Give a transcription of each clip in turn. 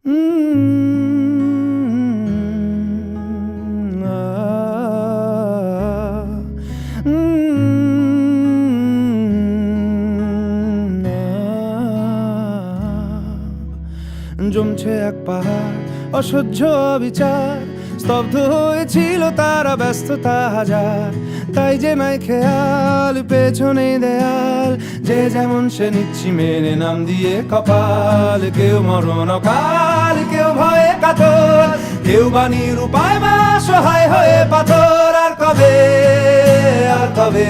জমছে এক পাহাড় অসহ্য বিচার, স্তব্ধ হয়েছিল তারা ব্যস্ততা হাজার। তাই যে নাই খেয়াল পেছনে দেয়াল, যে যেমন সে নিচ্ছি মেনে নাম দিয়ে কপাল। কেউ মরণ অকাল, কেউ ভয়ে কাতর, কেউ বাণীর উপায় বা সহায় হয়ে পাথর। আর কবে, আর কবে,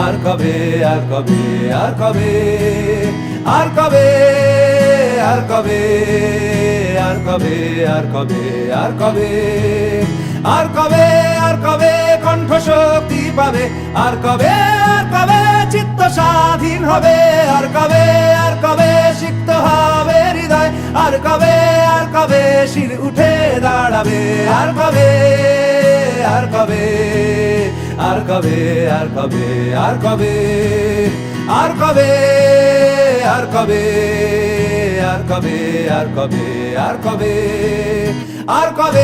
আর কবে, আর কবে, আর কবে, আর কবে, আর কবে, আর কবে, আর কবে, আর কবে, আর কবে, আর কবে কণ্ঠ শক্তি পাবে? আর কবে, আর কবে চিত্ত স্বাধীন হবে? আর কবে, আর কবে সিক্ত হবে হৃদয়? আর কবে, আর কবে শির উঠে দাঁড়াবে? আর কবে, আর কবে, আর কবে, আর কবে, আর কবে, আর কবে, আর কবে, আর কবে, আর কবে, আর কবে, আর কবে,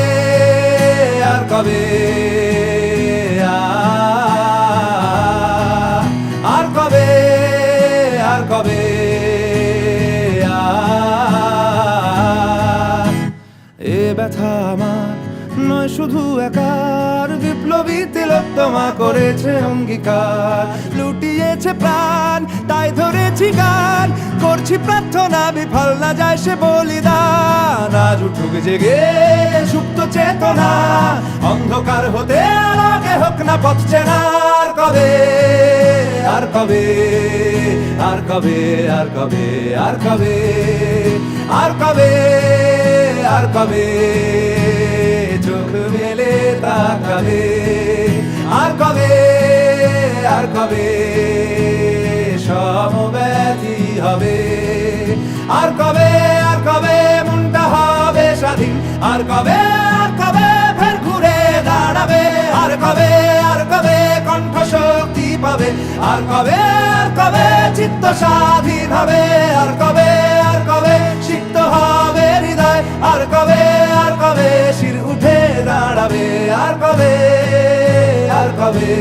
আর কবে, আর কবে, আর কবে, এ ব্যথা আমার নয় শুধু একার, বিপ্লবী তিলোত্তমা করেছে অঙ্গীকার। লুটিয়েছে প্রাণ তাই ধরেছি গান, করছি প্রার্থনা বিফল না যায় সে বলিদান। আজ উঠুক জেগে সুপ্ত চেতনা, অন্ধকার হতে আলোকে হোক না পথ চেনা। আর কবে, আর কবে, আর কবে, আর কবে, আর কবে, আর কবে, আর কবে চোখ মেলে তাকাবে? আর কবে, আর কবে সমব্যথী হবে? আর কবে, আর কবে মনটা হবে স্বাধীন? আর কবে, আর কবে ফের ঘুরে দাঁড়াবে? আর কবে, আর কবে কণ্ঠ শক্তি পাবে? আর কবে, আর কবে চিত্ত স্বাধীন হবে? আর কবে, আর কবে সিক্ত হবে হৃদয়? আর কবে, আর কবে শির উঠে দাঁড়াবে? আর কবে, আর কবে।